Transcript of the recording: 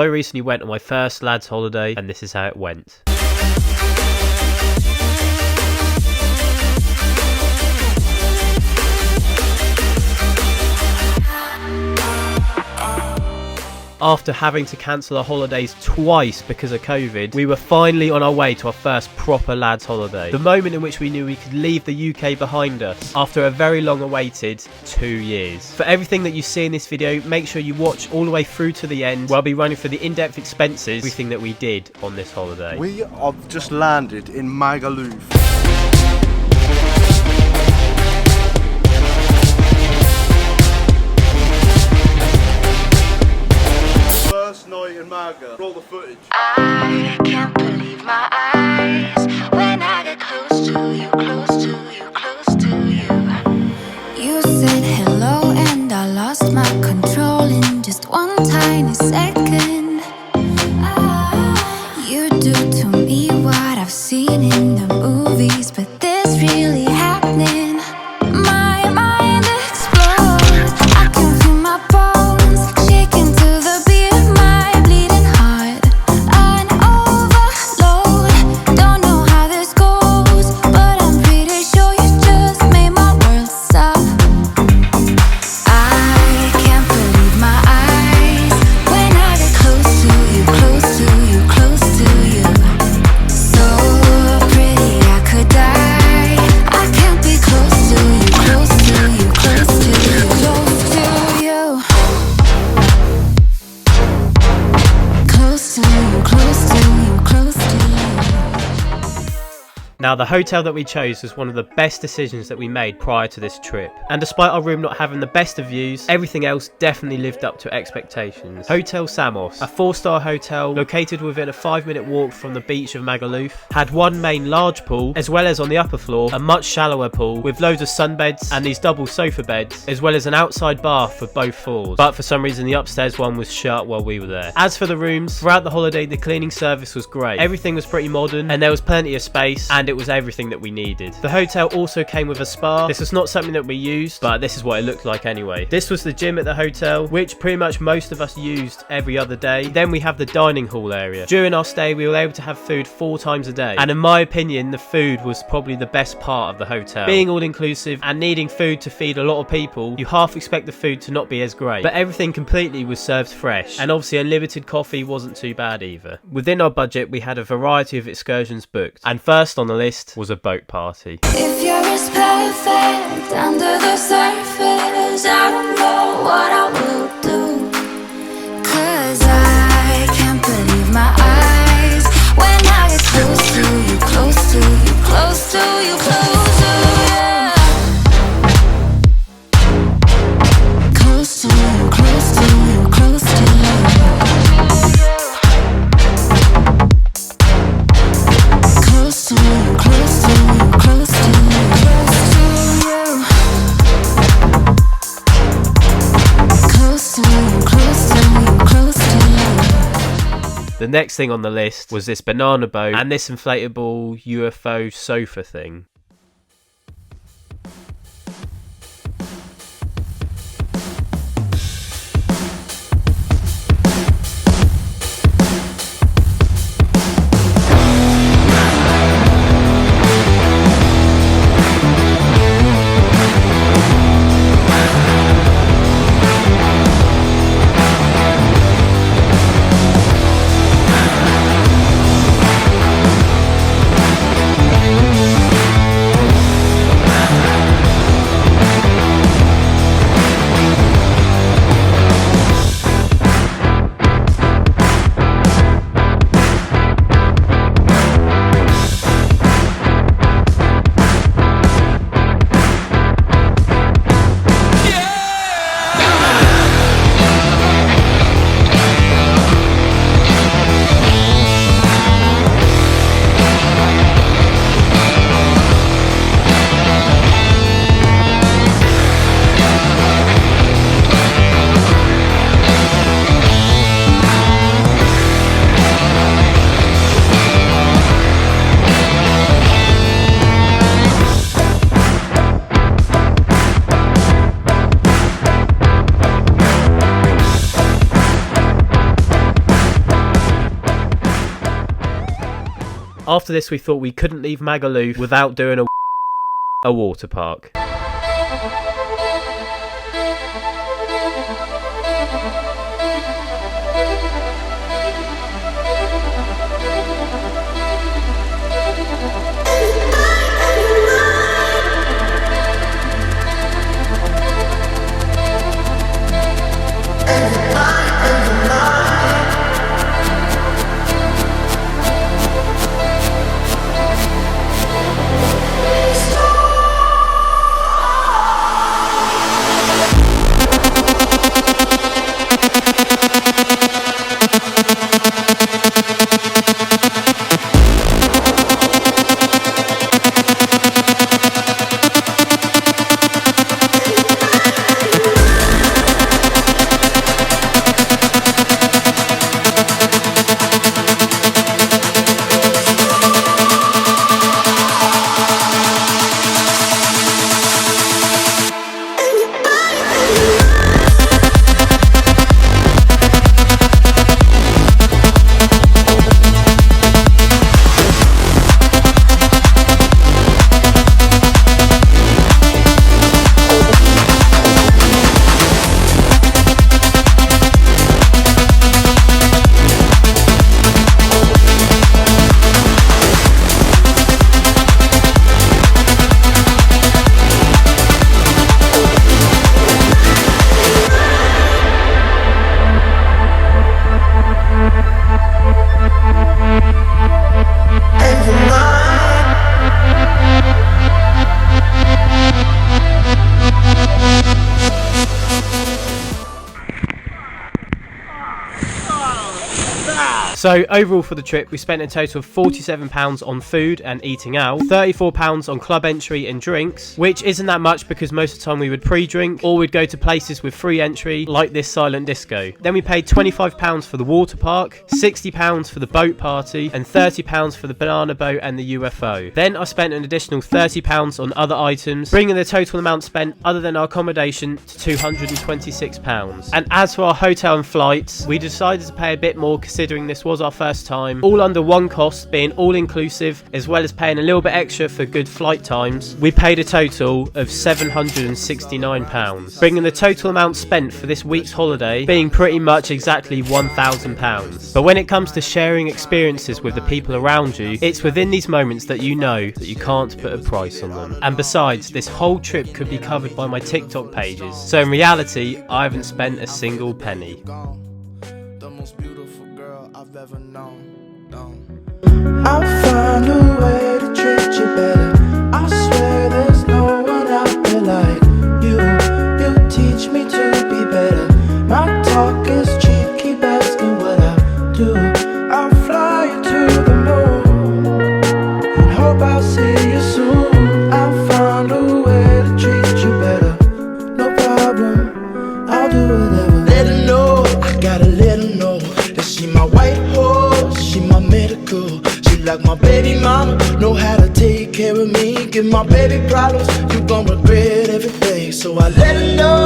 I recently went on my first lads holiday and this is how it went. After having to cancel our holidays twice because of COVID, we were finally on our way to our first proper lads holiday. The moment in which we knew we could leave the UK behind us after a very long awaited 2 years. For everything that you see in this video, make sure you watch all the way through to the end where I'll be running through the in-depth expenses, everything that we did on this holiday. We have just landed in Magaluf. First night in Maga. Roll the footage. I can't believe my eyes when I get close to you, close to you, close to you. You said hello and I lost my control in just one tiny second. You do to me what I've seen in the movies, but this really happening. My mind explodes. I can feel my bones shaking to the beat of my bleeding heart. An overload. Don't know how this goes, but I'm pretty sure you just made my world stop. I can't believe my eyes when I get close to you, close to you, close to you. So pretty I could die. I can't be close to you, close to you, close to you, close to you. Close to you, close to you, close to you. Now, the hotel that we chose was one of the best decisions that we made prior to this trip. And despite our room not having the best of views, everything else definitely lived up to expectations. Hotel Samos, a 4-star hotel located within a 5-minute walk from the beach of Magaluf, had one main large pool, as well as on the upper floor, a much shallower pool with loads of sunbeds and these double sofa beds, as well as an outside bath for both floors. But for some reason, the upstairs one was shut while we were there. As for the rooms, throughout the holiday, the cleaning service was great. Everything was pretty modern and there was plenty of space, and it was everything that we needed. The hotel also came with a spa. This was not something that we used, but this is what it looked like anyway. This was the gym at the hotel, which pretty much most of us used every other day. Then we have the dining hall area. During our stay, we were able to have food 4 times a day, and in my opinion, the food was probably the best part of the hotel. Being all inclusive and needing food to feed a lot of people, you half expect the food to not be as great, but everything completely was served fresh, and obviously unlimited coffee wasn't too bad either. Within our budget, we had a variety of excursions booked, and first on the list was a boat party. If you're as perfect under the surface, I don't know what I will do. 'Cause I can't believe my eyes when I get close to you, close to you, close to you, close to you. Close to you, close to you, close to you. Close to you, close to you, close to you, close to you. Close to you, close to you, close to you. The next thing on the list was this banana boat and this inflatable UFO sofa thing. After this, we thought we couldn't leave Magaluf without doing a water park. So overall for the trip, we spent a total of £47 on food and eating out, £34 on club entry and drinks, which isn't that much because most of the time we would pre-drink or we'd go to places with free entry like this silent disco. Then we paid £25 for the water park, £60 for the boat party and £30 for the banana boat and the UFO. Then I spent an additional £30 on other items, bringing the total amount spent other than our accommodation to £226. And as for our hotel and flights, we decided to pay a bit more considering this was our first time, all under one cost being all inclusive as well as paying a little bit extra for good flight times. We paid a total of £769, bringing the total amount spent for this week's holiday being pretty much exactly £1,000. But when it comes to sharing experiences with the people around you, it's within these moments that you know that you can't put a price on them. And besides, this whole trip could be covered by my TikTok pages, so in reality I haven't spent a single penny. The most beautiful girl I've ever known. I'll find a way to treat you better. I swear there's no one out there like you. You teach me to be better. My talk is cheap, keep asking what I do. I'll fly you to the moon and hope I'll see you soon. I'll find a way to treat you better. No problem, I'll do whatever. Let her know, I gotta let her know that she my white horse, she my medical. She like my baby mama, know how to take care of me. Give my baby problems, you gon' regret every day. So I let her know